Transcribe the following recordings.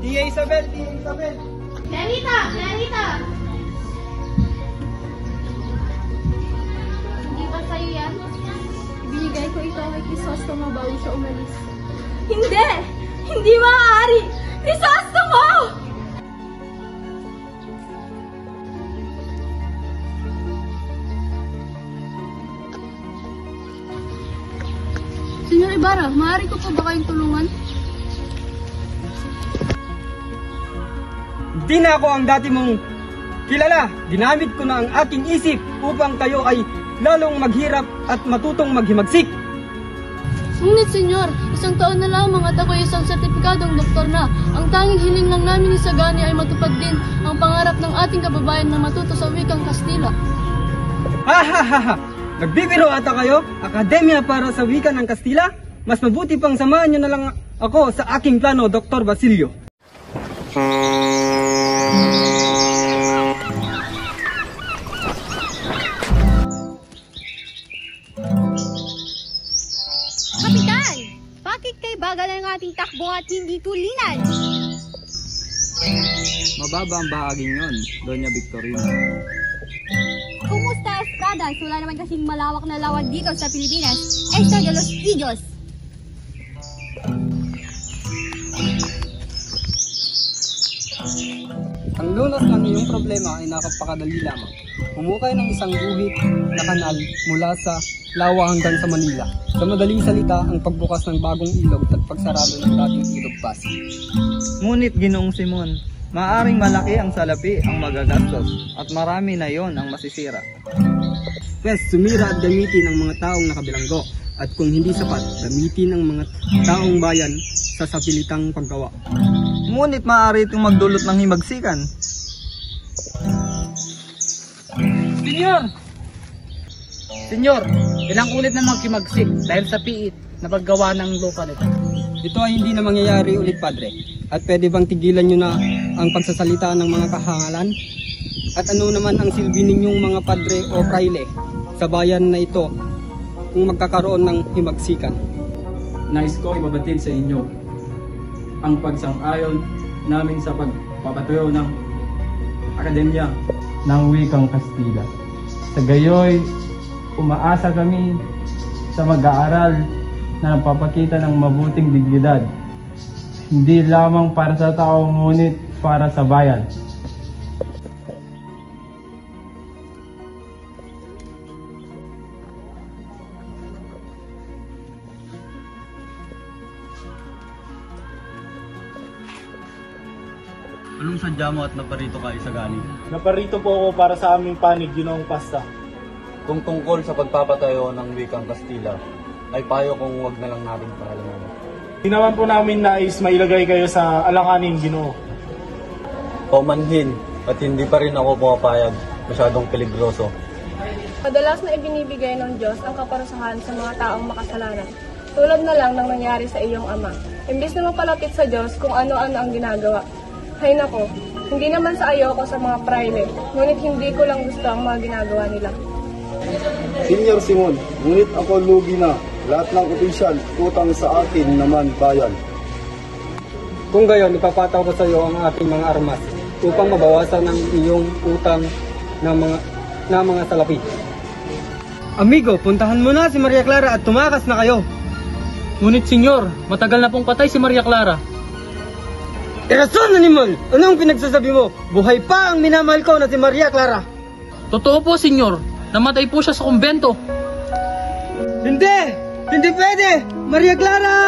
Tia Isabel, Tia Isabel! Clarita! Clarita! Hindi ba sa'yo yan? Ibinigay ko ito kay Crisostomo bago siya umalis. Hindi! Hindi maaari! Crisostomo! Senyor Ibarra, maaari ko pa ba kayong tulungan? Di na ako ang dati mong kilala. Ginamit ko na ang aking isip upang kayo ay lalong maghirap at matutong maghimagsik. Ngunit senyor, isang taon na lamang at ako isang sertipikadong doktor na. Ang tanging hiling lang namin ni Sagani ay matupad din ang pangarap ng ating kababayan na matuto sa wikang Kastila. Ha ha ha ha! Nagbibiro ata kayo? Akademya para sa wika ng Kastila? Mas mabuti pang samahan nyo na lang ako sa aking plano, Dr. Basilio. Kapitan! Bakit kay bagal ang ating takbo at hindi tulinan? Mababa ang bahaging yon, Doña Victorina. Kumusta, Estradas? Wala naman kasing malawak na lawad dito sa Pilipinas. Esta de los Pillos! Ang lunas ng iyong problema ay napakadali lamang. Humukay ng isang guhit na kanal mula sa Lawa hanggang sa Manila. Sa madaling salita, ang pagbukas ng bagong ilog at pagsarado ng dating ilog Pasig. Ngunit Ginoong Simon, maaring malaki ang salapi ang magagastos at marami na yon ang masisira. Pwes, sumira at gamitin ang mga taong nakabilanggo. At kung hindi sapat, gamitin ang mga taong bayan sa sapilitang paggawa. Ngunit maaari itong magdulot ng himagsikan. Senyor, ilang ulit na magkimagsik dahil sa piit na paggawa ng lupa nito. Ito ay hindi na mangyayari ulit, Padre. At pwede bang tigilan nyo na ang pagsasalita ng mga kahangalan? At ano naman ang silbi ninyong mga padre o praile sa bayan na ito kung magkakaroon ng himagsikan? Nais ko ibabatid sa inyo ang pagsang-ayon namin sa pagpapatuyo ng Akademya ng Wikang Kastila. Sa gayoy, umaasa kami sa mag-aaral na nagpapakita ng mabuting dignidad, hindi lamang para sa tao ngunit para sa bayan. Anong sadya mo at naparito ka, Isagani? Naparito po ako para sa aming panig, Ginoong Pasta. Kung tungkol sa pagpapatayo ng wikang Kastila, ay payo kung wag na lang natin pakalaman. Di naman po namin nais mailagay kayo sa alanganin, Ginoo. Paumanhin at hindi pa rin ako pumapayag, masyadong peligroso. Madalas na ibinibigay ng Diyos ang kaparusahan sa mga taong makasalanan. Tulad na lang ng nangyari sa iyong ama. Imbis na mapalapit sa Diyos kung ano-ano ang ginagawa. Hay nako, hindi naman sa ayoko sa mga praile, ngunit hindi ko lang gusto ang mga ginagawa nila. Senyor Simon, ngunit ako lugi na. Lahat ng opisyal, utang sa akin naman bayan. Kung gayon, ipapataw ko sa iyo ang aking mga armas upang mabawasan ang iyong utang ng mga salapi. Amigo, puntahan mo na si Maria Clara at tumakas na kayo. Ngunit senyor, matagal na pong patay si Maria Clara. Irason, animal! Anong pinagsasabi mo? Buhay pa ang minamahal ko na si Maria Clara. Totoo po senyor, namatay po siya sa kumbento. Hindi! Hindi pwede! Maria Clara!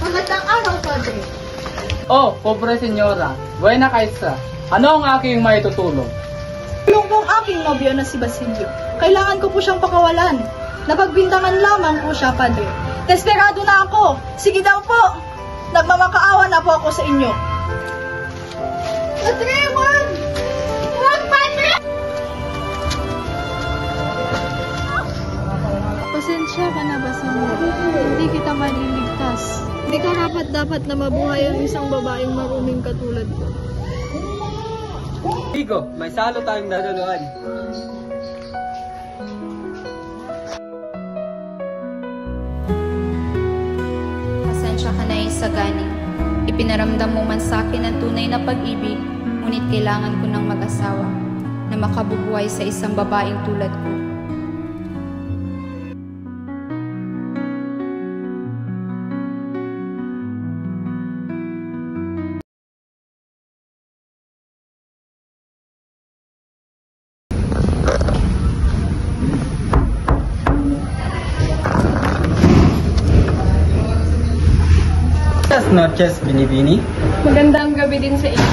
Magandang araw, Padre. Oh, pobre senyora, buena kaisa. Ano ang aking maitutulong? Tulong po ang aking nobyo na si Basilio. Kailangan ko po siyang pakawalan. Napagbintangan lamang po siya, Padre. Desperado na ako. Sige daw po. Nagmamakaawa na po ako sa inyo. Padre, wag! Wag, Padre! Pasensya ka na, Basilio. Hindi kita maliligtas. Hindi ka dapat na mabuhay ang isang babaeng maruming katulad ko. Vigo, may salo tayong dadaluhan. Pasensya ka na, Isagani. Ipinaramdam mo man sa akin ang tunay na pag-ibig, ngunit kailangan ko ng mag-asawa na makabubuhay sa isang babaeng tulad ko. Buenas noches, Binibini. Magandang gabi din sa inyo.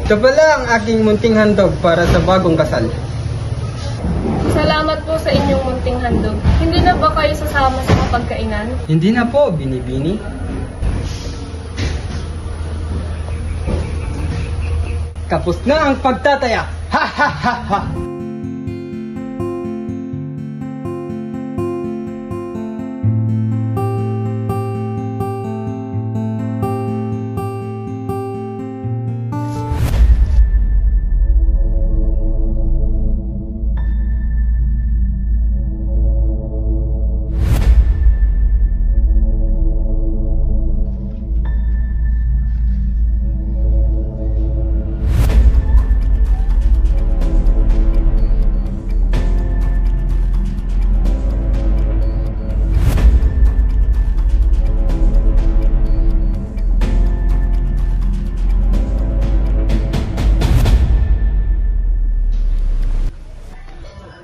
Ito pala ang aking munting handog para sa bagong kasal. Salamat po sa inyong munting handog. Hindi na ba kayo sasama sa mapagkainan? Hindi na po, Binibini. Tapos na ang pagtataya! Ha ha ha ha!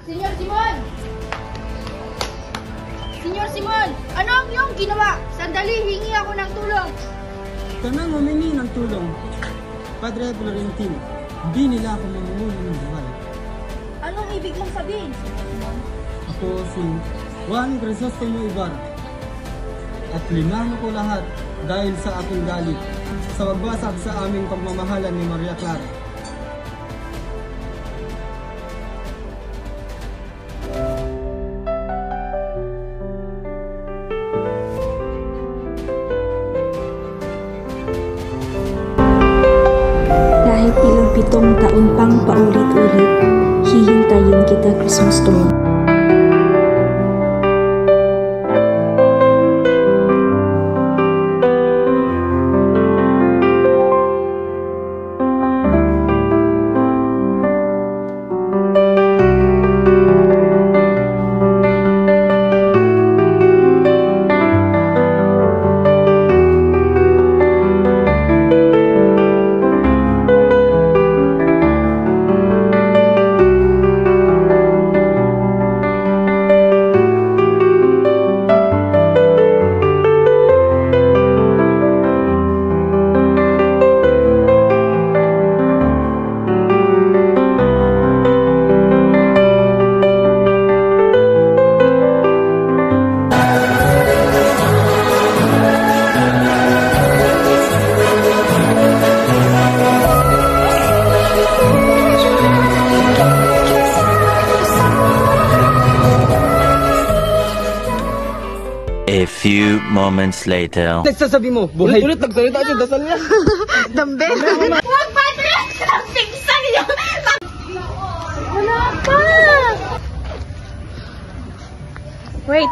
Senyor Simon! Senyor Simon! Ano ang iyong ginawa? Sandali, hingi ako ng tulong. Ito na humingi ng tulong. Padre Florentino, hindi nila ako mamumuno ng buhay. Anong ibig mong sabihin, Senyor Simon? Ako si Juan Crisostomo Ibarra. At linang ko lahat dahil sa aking galit sa pagbasag sa aming pagmamahalan ni Maria Clara. Kahit ilang 7 taon pang paulit-ulit, hihintayin kita, Crisostomo. A few moments later. Nagsasabi mo, buhay. Ulit nagsalita siya, dasal niya. Dambe! Huwag, Padre! Pingsan niyo! Wala pa! Wait.